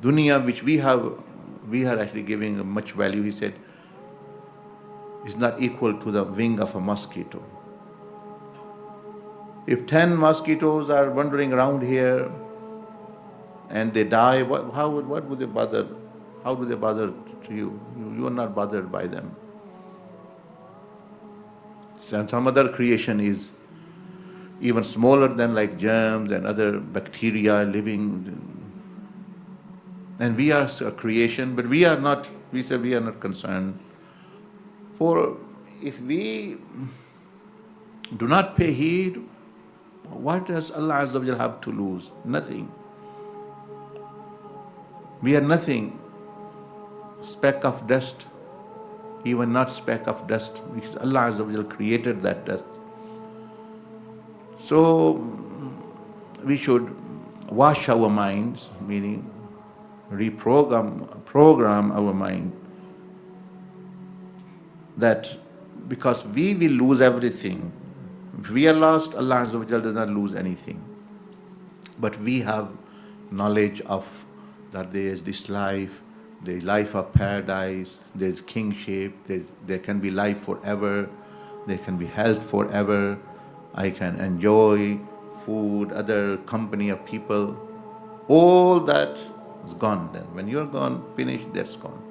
Dunya which we are actually giving much value, he said, is not equal to the wing of a mosquito. If 10 mosquitoes are wandering around here and they die, what would they bother? How do they bother to you? You are not bothered by them. And some other creation is even smaller than like germs and other bacteria living. And we are a creation, but we say we are not concerned. For if we do not pay heed, what does Allah Azza wa Jal have to lose? Nothing. We are nothing. Speck of dust, even not speck of dust, because Allah Azza wa Jal created that dust. So we should wash our minds, meaning program our mind, that because we will lose everything. If we are lost, Allah Azza wa Jal does not lose anything. But we have knowledge of that there is this life, there is life of paradise, there is kingship, there can be life forever, there can be health forever, I can enjoy food, other company of people. All that is gone then. When you're gone, finished, that's gone.